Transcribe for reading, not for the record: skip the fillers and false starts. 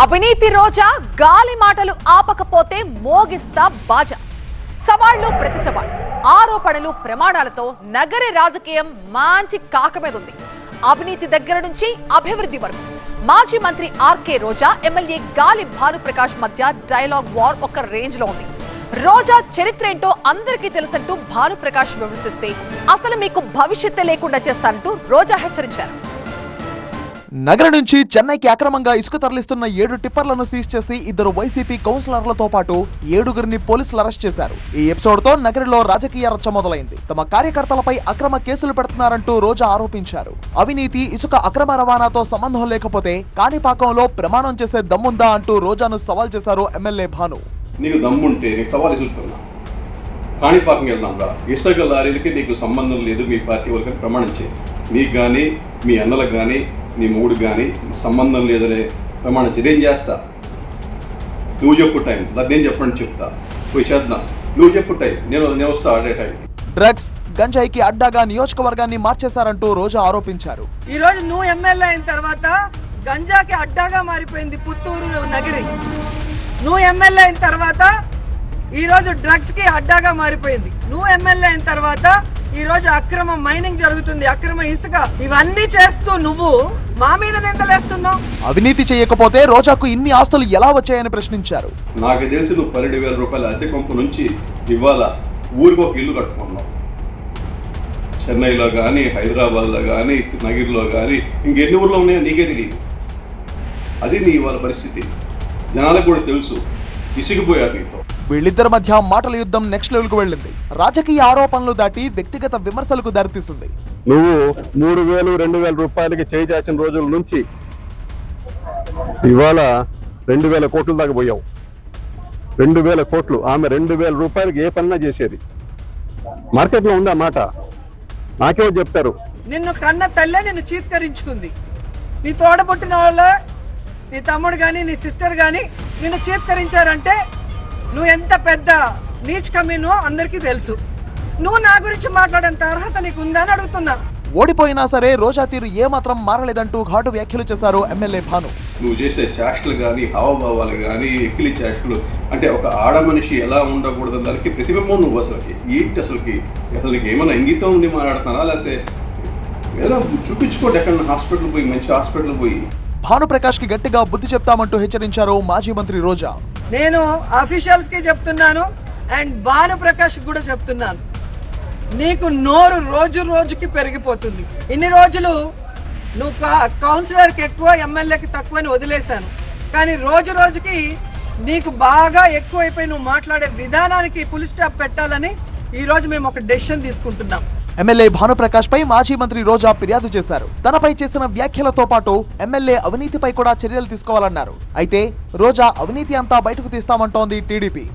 అవినీతి రోజా గాలి మాటలు ఆపకపోతే మోగిస్తా బాజా. సవాళ్లు ప్రతి సవాల్, ఆరోపణలు ప్రమాణాలతో నగర రాజకీయం మంచి కాకమేదుంది. అవినీతి దగ్గర నుంచి అభివృద్ధి వరకు మాజీ మంత్రి ఆర్కే రోజా, ఎమ్మెల్యే గాలి భానుప్రకాష్ మధ్య డైలాగ్ వార్ ఒక రేంజ్ లో ఉంది. రోజా చరిత్ర ఏంటో అందరికీ తెలుసంటూ భానుప్రకాష్ విమర్శిస్తే అసలు మీకు భవిష్యత్తు లేకుండా చేస్తానంటూ రోజా హెచ్చరించారు. నగర నుంచి చెన్నైకి అక్రమంగా ఇసుక తరలిస్తున్న 7 టిప్పర్లను సీజ్ చేసి 2 వైసీపీ కౌన్సిలర్లతో పాటు 7గురిని పోలీసులు అరెస్ట్ చేశారు. ఈ ఎపిసోడ్ తో నగరంలో రాజకీయ రచ్చ మొదలైంది. తమ కార్యకర్తలపై అక్రమ కేసులు పెడుతున్నారంటూ రోజా ఆరోపించారు. అవినీతి, ఇసుక అక్రమ రవాణాతో సంబంధం లేకపోతే కాణిపాకంలో ప్రమాణం చేసే దమ్ముందా అంటూ రోజాను సవాల్ చేశారు ఎమ్మెల్యే భాను. నీకు దమ్ముంటే నీకు సవాల్ ఇస్తున్నా, కాణిపాకం వెళ్దాంరా, ఇసుక లారీలకి నీకు సంబంధం లేదు, మీ పార్టీ వాళ్ళకి ప్రమాణం చేయి. మీకు కానీ మీ అన్నలకు కానీ నీ మూడు కానీ సంబంధం లేదనే ప్రమాణం చేయి. నేను చేస్తా, నువ్వు చెప్పు టైం, నేను చెప్పండి చెప్తా, పోయి చేద్దాం, నువ్వు చెప్పు టైం, నేను వస్తా ఆడే టైంకి. డ్రగ్స్, గంజాయికి అడ్డాగా నియోజకవర్గాన్ని మార్చేశారంటూ రోజా ఆరోపించారు. ఈ రోజు నువ్వు ఎమ్మెల్యే అయిన తర్వాత గంజాకి అడ్డాగా మారిపోయింది పుత్తూరు నగరి. నువ్వు ఎమ్మెల్యే అయిన తర్వాత ఈ రోజు డ్రగ్స్ కి అడ్డాగా మారిపోయింది. నువ్వు ఎమ్మెల్యే అయిన తర్వాత ఈ రోజు అక్రమ మైనింగ్ జరుగుతుంది, అక్రమ ఇసుక, ఇవన్నీ చేస్తూ నువ్వు మా మీద నిందలేస్తున్నావు. అవినీతి చేయకపోతే రోజాకు ఇన్ని ఆస్తులు ఎలా వచ్చాయని ప్రశ్నించారు. నాకు తెలిసి నువ్వు 12,000 రూపాయల అద్దె కొంపు నుంచి ఇవాళ ఊరికి ఒక ఇల్లు కట్టుకున్నావు. చెన్నైలో కానీ, హైదరాబాద్లో కానీ, నగిరిలో కానీ, ఇంకెన్ని ఊర్లో ఉన్నాయో నీకే తెలియదు. అది నీ ఇవాళ పరిస్థితి, జనాలకు కూడా తెలుసు. ఇసిగిపోయారు నీతో. వీళ్ళిద్దరి మధ్య మాటల యుద్ధం నెక్స్ట్ లెవెల్ కు వెళ్ళింది. రాజకీయ ఆరోపణలు దాటి వ్యక్తిగత విమర్శలకు దారితీసింది. నువ్వు 3,000, 2,000 రూపాయలకి చేయి చాచిన రోజుల నుంచి ఇవాళ 2,000 కోట్ల దాకా పోయావు. 2,000 కోట్లు. ఆమె 2,000 రూపాయలకి ఏ పన్నా చేసేది. మార్కెట్లో ఉందా మాట? నాకేమో చెప్తారు. నిన్ను కన్న తల్లే నిన్ను చీత్కరించుకుంది. నీ తోడబుట్టిన వాళ్ళు, నీ తమ్ముడు గాని నీ సిస్టర్ గాని నిన్ను చీత్కరించారంటే నువ్వు ఎంత పెద్ద నీచ్ కమీనో అందరికీ తెలుసు. నువ్వు నా గురించి మాట్లాడేంత అర్హత నీకు ఉందని అడుగుతున్నా. ఓడిపోయినా సరే రోజా తీరు ఏమాత్రం మారలేదంటూ ఘాటు వ్యాఖ్యలు చేశారు ఎమ్మెల్యే భాను. నువ్వు చేసే చేష్టలు కానీ, హావభావాలు కానీ, ఎక్కిలి చేష్టలు, అంటే ఒక ఆడ మనిషి ఎలా ఉండకూడదు దానికి ప్రతిబింబం నువ్వు. అసలుకి నీకు ఏమైనా ఇంగితం ఉండి మాట్లాడుతున్నా, లేకపోతే ఏదో చూపించుకోండి ఎక్కడ హాస్పిటల్ పోయి, మంచి హాస్పిటల్ పోయి. భానుప్రకాష్ కి గట్టిగా బుద్ధి చెప్తామంటూ హెచ్చరించారు మాజీ మంత్రి రోజా. నేను అఫీషియల్స్ కి చెప్తున్నాను అండ్ భానుప్రకాష్ కూడా చెప్తున్నాను, నీకు నోరు రోజు రోజుకి పెరిగిపోతుంది. ఇన్ని రోజులు నువ్వు కౌన్సిలర్కి ఎక్కువ, ఎమ్మెల్యేకి తక్కువ అని వదిలేశాను, కానీ రోజు రోజుకి నీకు బాగా ఎక్కువైపోయి నువ్వు మాట్లాడే విధానానికి ఫుల్ స్టాప్ పెట్టాలని ఈ రోజు మేము ఒక డెసిషన్ తీసుకుంటున్నాం. ఎమ్మెల్యే భానుప్రకాష్ పై మాజీ మంత్రి రోజా ఫిర్యాదు చేశారు. తనపై చేసిన వ్యాఖ్యలతో పాటు ఎమ్మెల్యే అవినీతిపై కూడా చర్యలు తీసుకోవాలన్నారు. అయితే రోజా అవినీతి అంతా బయటకు తీస్తామంటోంది టీడీపీ.